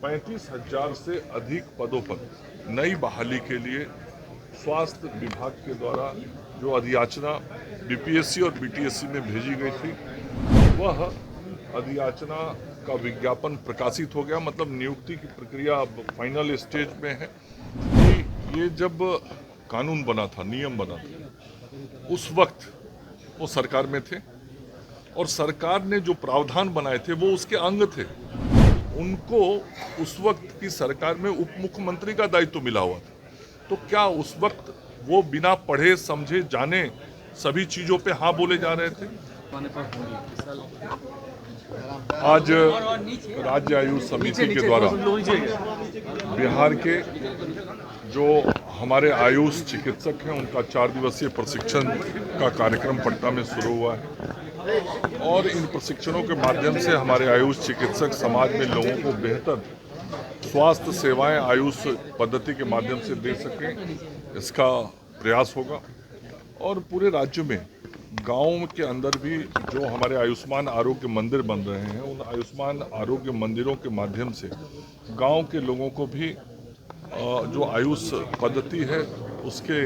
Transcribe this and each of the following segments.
35,000 से अधिक पदों पर नई बहाली के लिए स्वास्थ्य विभाग के द्वारा जो अधियाचना बीपीएससी और बीटीएससी में भेजी गई थी, वह अधियाचना का विज्ञापन प्रकाशित हो गया। मतलब नियुक्ति की प्रक्रिया अब फाइनल स्टेज में है। ये जब कानून बना था, नियम बना था, उस वक्त वो सरकार में थे और सरकार ने जो प्रावधान बनाए थे वो उसके अंग थे। उनको उस वक्त की सरकार में उप मुख्यमंत्री का दायित्व मिला हुआ था। तो क्या उस वक्त वो बिना पढ़े समझे जाने सभी चीजों पे हाँ बोले जा रहे थे? आज राज्य आयुष समिति के द्वारा बिहार के जो हमारे आयुष चिकित्सक हैं उनका 4 दिवसीय प्रशिक्षण का कार्यक्रम पटना में शुरू हुआ है और इन प्रशिक्षणों के माध्यम से हमारे आयुष चिकित्सक समाज में लोगों को बेहतर स्वास्थ्य सेवाएं आयुष पद्धति के माध्यम से दे सकें, इसका प्रयास होगा। और पूरे राज्य में गाँव के अंदर भी जो हमारे आयुष्मान आरोग्य मंदिर बन रहे हैं, उन आयुष्मान आरोग्य मंदिरों के माध्यम से गांव के लोगों को भी जो आयुष पद्धति है उसके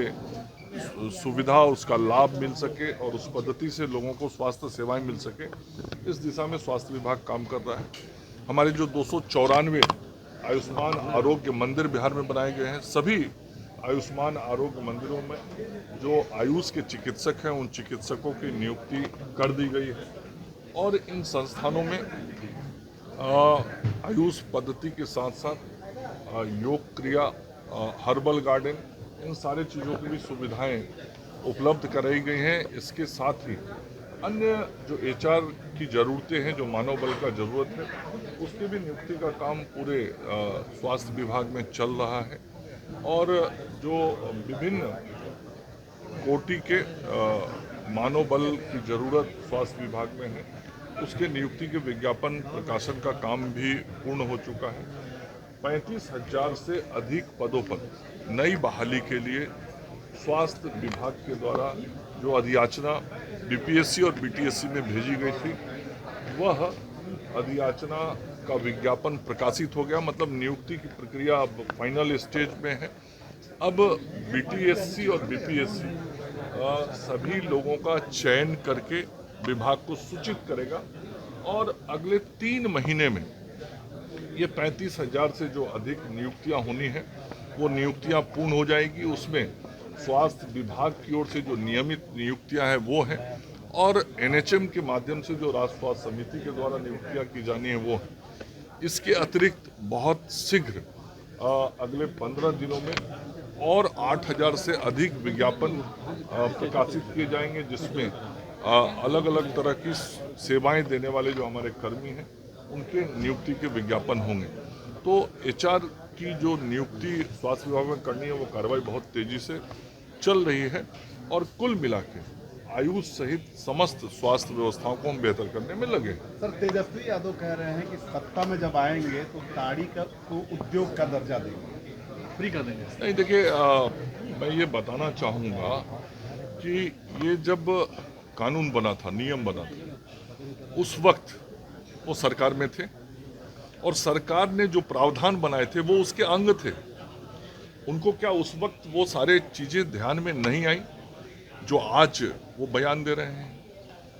सुविधा, उसका लाभ मिल सके और उस पद्धति से लोगों को स्वास्थ्य सेवाएं मिल सके, इस दिशा में स्वास्थ्य विभाग काम कर रहा है। हमारे जो 294 आयुष्मान आरोग्य मंदिर बिहार में बनाए गए हैं, सभी आयुष्मान आरोग्य मंदिरों में जो आयुष के चिकित्सक हैं उन चिकित्सकों की नियुक्ति कर दी गई है और इन संस्थानों में आयुष पद्धति के साथ साथ योग क्रिया, हर्बल गार्डन, इन सारे चीज़ों की भी सुविधाएं उपलब्ध कराई गई हैं। इसके साथ ही अन्य जो एचआर की ज़रूरतें हैं, जो मानव बल का ज़रूरत है, उसकी भी नियुक्ति का काम पूरे स्वास्थ्य विभाग में चल रहा है और जो विभिन्न कोटि के मानव बल की ज़रूरत स्वास्थ्य विभाग में है, उसके नियुक्ति के विज्ञापन प्रकाशन का काम भी पूर्ण हो चुका है। 35,000 से अधिक पदों पर नई बहाली के लिए स्वास्थ्य विभाग के द्वारा जो अधियाचना बीपीएससी और बीटीएससी में भेजी गई थी, वह अधियाचना का विज्ञापन प्रकाशित हो गया। मतलब नियुक्ति की प्रक्रिया अब फाइनल स्टेज में है। अब बीटीएससी और बीपीएससी सभी लोगों का चयन करके विभाग को सूचित करेगा और अगले 3 महीने में ये 35,000 से जो अधिक नियुक्तियां होनी है वो नियुक्तियां पूर्ण हो जाएगी। उसमें स्वास्थ्य विभाग की ओर से जो नियमित नियुक्तियां हैं वो हैं और एनएचएम के माध्यम से जो राष्ट्रीय स्वास्थ्य समिति के द्वारा नियुक्तियां की जानी है वो है। इसके अतिरिक्त बहुत शीघ्र अगले 15 दिनों में और 8,000 से अधिक विज्ञापन प्रकाशित किए जाएंगे, जिसमें अलग अलग तरह की सेवाएं देने वाले जो हमारे कर्मी हैं उनके नियुक्ति के विज्ञापन होंगे। तो एचआर की जो नियुक्ति स्वास्थ्य विभाग में करनी है वो कार्रवाई बहुत तेजी से चल रही है और कुल मिला के आयुष सहित समस्त स्वास्थ्य व्यवस्थाओं को हम बेहतर करने में लगे हैं। सर, तेजस्वी यादव कह रहे हैं कि सत्ता में जब आएंगे तो ताड़ी को उद्योग का दर्जा देंगे, फ्री कर देंगे। नहीं, देखिए, मैं ये बताना चाहूँगा कि ये जब कानून बना था, नियम बना था, उस वक्त वो सरकार में थे और सरकार ने जो प्रावधान बनाए थे वो उसके अंग थे। उनको क्या उस वक्त वो सारे चीज़ें ध्यान में नहीं आई जो आज वो बयान दे रहे हैं?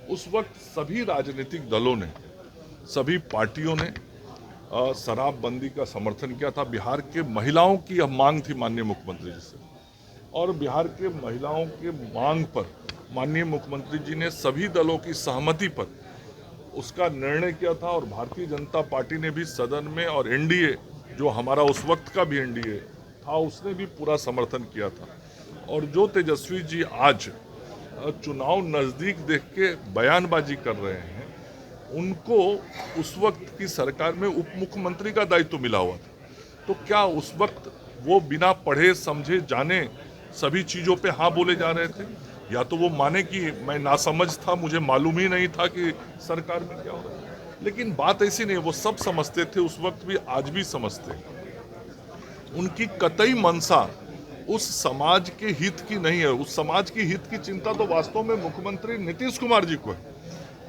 उस वक्त सभी राजनीतिक दलों ने, सभी पार्टियों ने शराबबंदी का समर्थन किया था। बिहार के महिलाओं की यह मांग थी माननीय मुख्यमंत्री जी से और बिहार के महिलाओं के मांग पर माननीय मुख्यमंत्री जी ने सभी दलों की सहमति पर उसका निर्णय किया था और भारतीय जनता पार्टी ने भी सदन में और एनडीए, जो हमारा उस वक्त का भी एनडीए था, उसने भी पूरा समर्थन किया था। और जो तेजस्वी जी आज चुनाव नज़दीक देख के बयानबाजी कर रहे हैं, उनको उस वक्त की सरकार में उप मुख्यमंत्री का दायित्व मिला हुआ था। तो क्या उस वक्त वो बिना पढ़े समझे जाने सभी चीज़ों पे हाँ बोले जा रहे थे? या तो वो माने कि मैं नासमझ था, मुझे मालूम ही नहीं था कि सरकार में क्या हो रहा है। लेकिन बात ऐसी नहीं, वो सब समझते थे उस वक्त भी, आज भी समझते हैं। उनकी कतई मंशा उस समाज के हित की नहीं है। उस समाज की हित की चिंता तो वास्तव में मुख्यमंत्री नीतीश कुमार जी को है,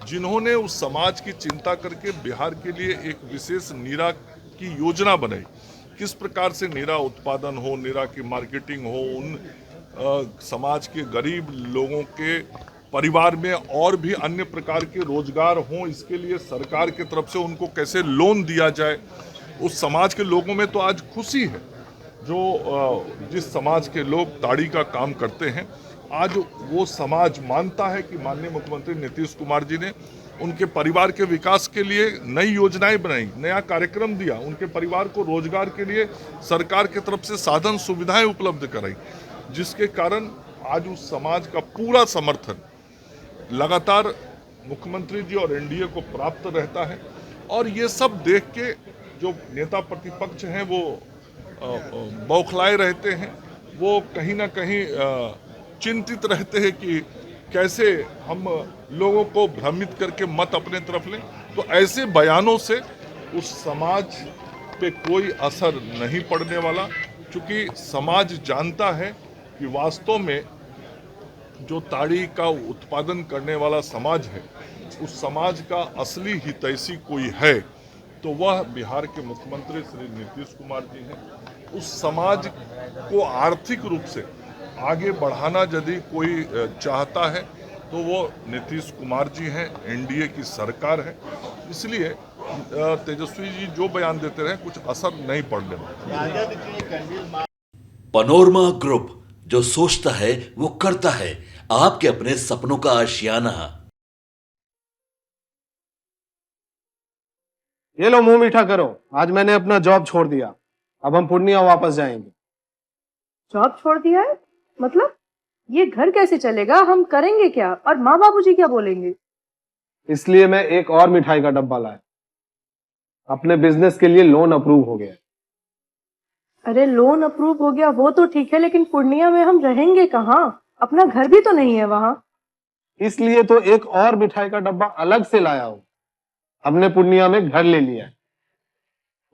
जिन्होंने उस समाज की चिंता करके बिहार के लिए एक विशेष नीरा की योजना बनाई, किस प्रकार से नीरा उत्पादन हो, नीरा की मार्केटिंग हो, उन समाज के गरीब लोगों के परिवार में और भी अन्य प्रकार के रोजगार हों, इसके लिए सरकार की तरफ से उनको कैसे लोन दिया जाए। उस समाज के लोगों में तो आज खुशी है, जो जिस समाज के लोग ताड़ी का काम करते हैं, आज वो समाज मानता है कि माननीय मुख्यमंत्री नीतीश कुमार जी ने उनके परिवार के विकास के लिए नई योजनाएं बनाई, नया कार्यक्रम दिया, उनके परिवार को रोजगार के लिए सरकार की तरफ से साधन सुविधाएं उपलब्ध कराई, जिसके कारण आज उस समाज का पूरा समर्थन लगातार मुख्यमंत्री जी और एनडीए को प्राप्त रहता है। और ये सब देख के जो नेता प्रतिपक्ष हैं वो बौखलाए रहते हैं, वो कहीं ना कहीं चिंतित रहते हैं कि कैसे हम लोगों को भ्रमित करके मत अपने तरफ लें। तो ऐसे बयानों से उस समाज पे कोई असर नहीं पड़ने वाला, क्योंकि समाज जानता है कि वास्तव में जो ताड़ी का उत्पादन करने वाला समाज है, उस समाज का असली हितैषी कोई है तो वह बिहार के मुख्यमंत्री श्री नीतीश कुमार जी हैं। उस समाज को आर्थिक रूप से आगे बढ़ाना यदि कोई चाहता है तो वो नीतीश कुमार जी हैं, एनडीए की सरकार है। इसलिए तेजस्वी जी जो बयान देते रहे कुछ असर नहीं पड़ने वाला। पनोरमा ग्रुप, जो सोचता है वो करता है, आपके अपने सपनों का आशियाना। ये लो मुंह मीठा करो, आज मैंने अपना जॉब छोड़ दिया, अब हम पूर्णिया वापस जाएंगे। जॉब छोड़ दिया है? मतलब ये घर कैसे चलेगा? हम करेंगे क्या? और माँ बाबूजी क्या बोलेंगे? इसलिए मैं एक और मिठाई का डब्बा लाया, अपने बिजनेस के लिए लोन अप्रूव हो गया। अरे लोन अप्रूव हो गया वो तो ठीक है, लेकिन पूर्णिया में हम रहेंगे कहाँ? अपना घर भी तो नहीं है वहाँ। इसलिए तो एक और मिठाई का डब्बा अलग से लाया हूं। हमने पूर्णिया में घर ले लिया है,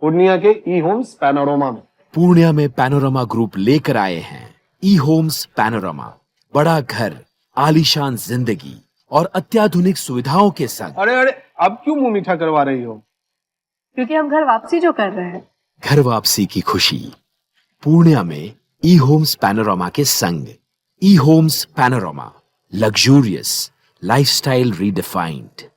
पूर्णिया के ई होम्स पैनोरमा में। पूर्णिया में पैनोरमा ग्रुप लेकर आए हैं ई होम्स पैनोरमा। बड़ा घर, आलीशान जिंदगी और अत्याधुनिक सुविधाओं के संग। अरे अब क्यों मुंह मीठा करवा रही हो? क्योंकि हम घर वापसी जो कर रहे हैं। घर वापसी की खुशी पूर्णिया में ई होम्स पैनोरमा के संग। E homes panorama, luxurious lifestyle redefined.